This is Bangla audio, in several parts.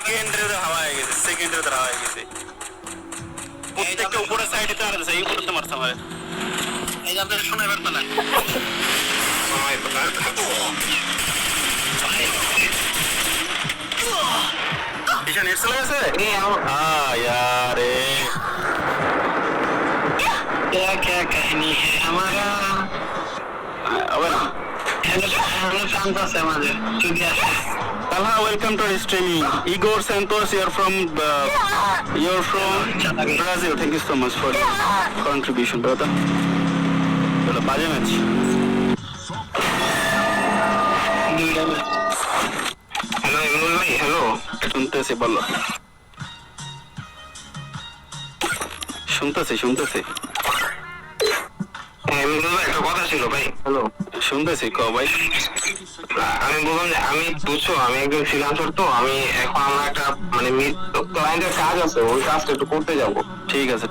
সেকেন্ডের হাওয়া হয়ে গেছে, সেকেন্ডের হাওয়া হয়ে গেছে। প্রত্যেকটা উপরের সাইডে তো মারতেছে, এই উপরে তো মারছে আমার। এই যে আপনারা শোনা এবার পালা। পিছনে নেট চলে গেছে? यार क्या कहनी है हमारा अब ना हेलो शांता से हमारे चुदिया Talha, welcome to streaming. Igor Santos, you're from Brazil. Thank you so much for your contribution, brother. Chalo, baje match. Hello, Emil bhai. Hello. শুনতেছি বলো। শুনতেছি। একটা কথা ছিল ভাই। হ্যালো, শুনতেছি কও ভাই। আমি বললাম যে আমি বুঝছো আমি একজন ফ্রিল্যান্সার, তো আমি এখন আমার একটা মানে ক্লায়েন্টের কাজ আছে, ওই কাজটা একটু করতে যাব। ঠিক আছে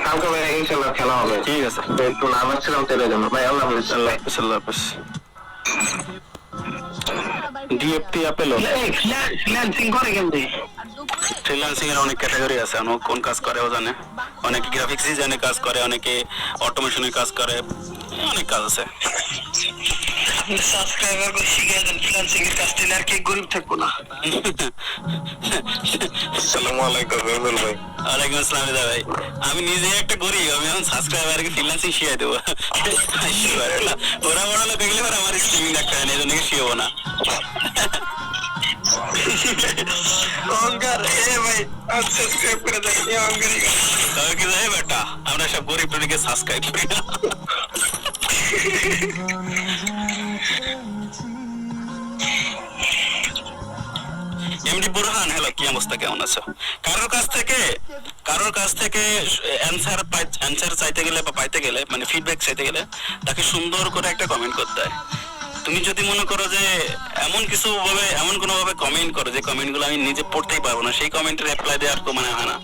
কালকে ভাই ইনশাআল্লাহ খেলা হবে। ঠিক আছে, একটু নার্ভাস ছিলাম তেলে জন্য ভাই। আল্লাহ হাফেজ। ডিএফটি আপেলো ফ্রিল্যান্সিং করে কেমনে? ফ্রিল্যান্সিং এর অনেক ক্যাটাগরি আছে, কোন কাজ করে ও জানে। অনেকে গ্রাফিক্স ডিজাইনে কাজ করে, অনেকে অটোমেশনে কাজ করে, অনেক কাজ আছে। সাবস্ক্রাইবার কো শিখিয়ে দেন ফ্রিল্যান্সিং এর কাজ, তাহলে আর কি গরিব থাকবো না। আসসালামু আলাইকুম রবিউল ভাই। ওয়ালাইকুম আসসালাম রিদা ভাই। আমি নিজে একটা গরিব, আমি এখন সাবস্ক্রাইবারকে ফ্রিল্যান্সিং শিখিয়ে দেবো। ওরা বড় লোক দেখলে আমার স্ট্রিমিং দেখা হয় না, এই জন্য শিখাবো না। অহংকার এ ভাই, সাবস্ক্রাইব করে দেন। এই অহংকারী তবে কি জানে বেটা, আমরা সব গরিব টুরিকে সাবস্ক্রাইব করি না। এমডি বুরহান, হ্যালো, কি অবস্থা, কেমন আছো? কারোর কাছ থেকে অ্যানসার চাইতে গেলে বা পাইতে গেলে, মানে ফিডব্যাক চাইতে গেলে তাকে সুন্দর করে একটা কমেন্ট করতে হয়। তুমি যদি মনে করো যে এমন কোনো ভাবে কমেন্ট করো যে কমেন্টগুলো আমি নিজে পড়তেই পারবো না, সেই কমেন্টের রিপ্লাই দেওয়ার তো মানে হয় না।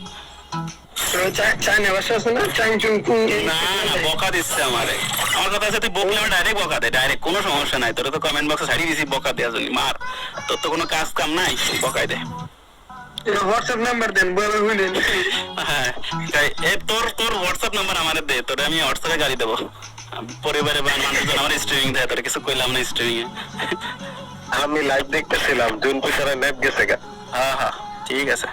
না, বকা দিচ্ছে আমার কথা আছে, তুই বকলে আমি ডাইরেক্ট বকা দে, ডাইরেক্ট, কোনো সমস্যা নাই। তোরা তো কমেন্ট বক্সে ছাড়িয়ে দিছি বকা দেওয়ার জন্য, মার। তোর তো কোনো কাজ কাম নাই, বকাই দে। হোয়াটসঅ্যাপ নাম্বার দেন, হ্যাঁ তোর হোয়াটসঅ্যাপ নাম্বার আমারে দে, তোরে আমি হোয়াটসঅ্যাপে গাড়ি দেবো। পরিবারে বা মানুষজন আমার স্ট্রিমিং দেয়, তোর কিছু কইলাম না স্ট্রিমিং এ। আমি লাইভ দেখতেছিলাম, জুন পিছনে নেট গেছে গা। হ্যাঁ ঠিক আছে।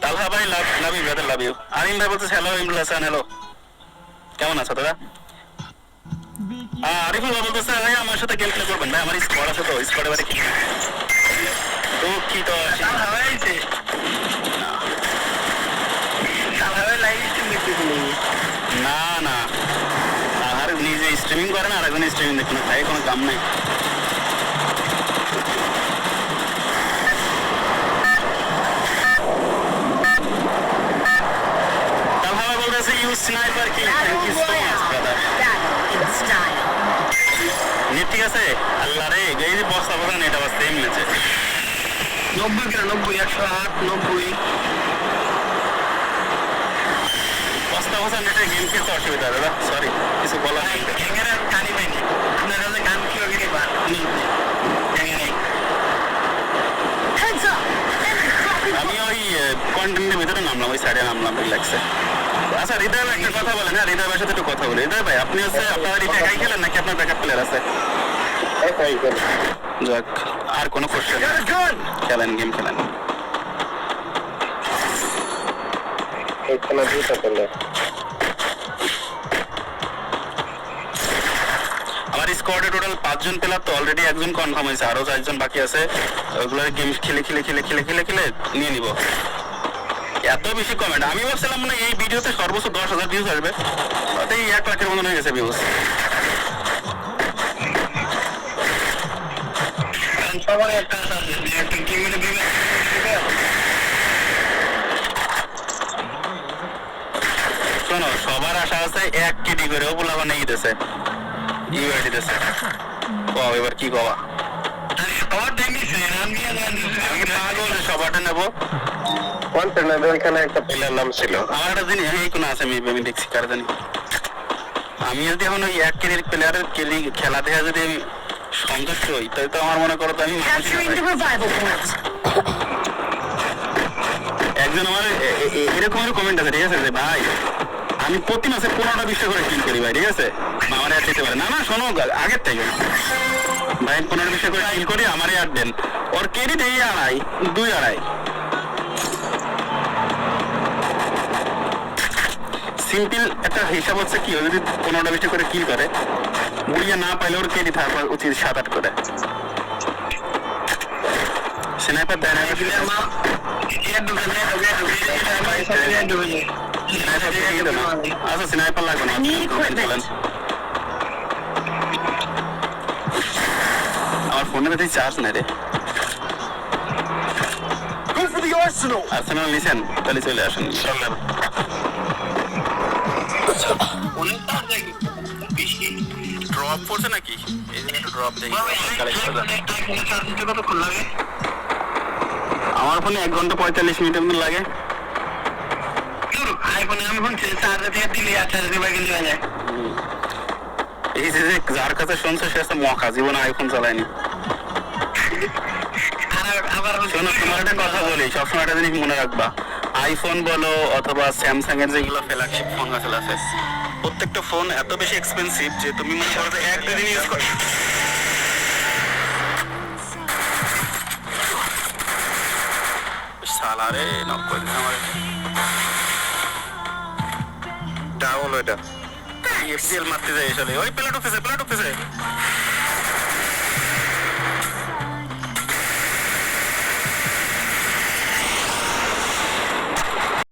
তালহা ভাই, love you brother, love you. Arim ভাই বলতেছে হ্যালো ইমরুল হাসান, হ্যালো, কেমন আছো দাদা? আরিফুল ভাই বলতেছে ভাই আমার সাথে গেম প্লে করবেন ভাই, আমার স্কোয়াড আছে তো, স্কোয়াডে বারে কি দুঃখিত আছি। না আর নিজে স্ট্রিমিং করে না, আর একজন স্ট্রিমিং দেখুন, ভাই কোনো কাম নাই। স্নাইপার কি, thank you so much brother. Net ঠিক আছে? আল্লাহ রে, এই যে বস্তা নেট আবার সেম নেছে 90 108 90 বস্তা নেটে গেম খেলতে অসুবিধা দাদা, সরি কিছু বলা নাই। ক্যামেরা গানি পাইনি, আপনারা যে গান কিভাবে নিবা আমি ওই কন্টেন্টের ভিতরে নামলাম, ওই সাইডে নামলাম, রিল্যাক্সে। আচ্ছা হৃদয় ভাই একটা কথা বলেন। হ্যাঁ হৃদয় ভাইয়ের সাথে একটু কথা বলি। হৃদয় ভাই, আপনি আপনার একাই খেলেন নাকি আপনার ব্যাকআপ প্লেয়ার আছে? যাক, আর কোনো কোশ্চেন খেলেন, গেম খেলেন। আমার স্কোয়াডে টোটাল 5 জন প্লেয়ার, তো অলরেডি একজন কনফার্ম হয়েছে, আরো 4 জন বাকি আছে। ওইগুলোর গেম খেলে নিয়ে নিব। এত বেশি কমেন্ট, আমি ভাবছিলাম মানে এই ভিডিওতে সর্বোচ্চ 10,000 ভিউজ আসবে, তাতেই 1 লাখের মতন হয়ে গেছে ভিউজ। শোনো, সবার আশা আছে 1 কেডি করে, ও বলা নেই দিতেছে, ইউআইডি দিতেছে। এবার কি কবা? সবারটা নেবো। ওইখানে একটা প্লেয়ার নাম ছিল, আমার একটা জিনিস এই কোনো আছে, আমি দেখছি কার জানি। আমি যদি এখন ওই 1 কেজির প্লেয়ারের খেলা দেখা যদি আমি সন্তুষ্ট হই, তাহলে তো আমার মনে করো তো আমি একজন আমার এরকমের কমেন্ট আছে, ঠিক আছে, যে ভাই আমি প্রতি মাসে 15টা-20টা করে কিল করি ভাই, ঠিক আছে, আমার অ্যাড দিতে পারে না। না শোনো, আগের থেকে ভাই 15-20টা করে কিল করি, আমারই অ্যাড দেন। ওর ক্রেডিট এই 2.5 সিম্পল একটা হিসাব হচ্ছে কি, ও যদি 15টা-20টা করে কিল করে, বুড়িয়া না পাইলে ওর ক্রেডিট থাকা উচিত 7-8 করে। স্নাইপার দেয় না, আচ্ছা স্নাইপার লাগবে না, বলেন। আমার ফোনে বেশি চার্জ নেই রে। আর্সেনাল নিছেন, তাহলে চলে আসেন। ড্রপ পড়ছে নাকি? এই জন্য একটু ড্রপ দেখি। আমার ফোনে 1 ঘন্টা 45 মিনিটের মতো লাগে। আইফোনে আমি ফোন চার্জ দিয়ে দিলে চার্জ দিবা গেলে হয়ে যায়। এই যে যার কাছে শুনছো সে আছে মকা, জীবনে আইফোন চালায়নি। শোনো, তোমার একটা কথা বলি, সবসময় একটা জিনিস মনে রাখবা, আইফোন বলো অথবা স্যামসাং এর যেগুলো ফ্ল্যাগশিপ ফোন আছে, প্রত্যেকটা ফোন এত বেশি এক্সপেন্সিভ যে তুমি মনে করো 1-2 দিন ইউজ করো। সালারে নক করে দিন আমার ডাবল, ওইটা এফসিএল মারতে যায় আসলে। ওই প্লেট উঠতেছে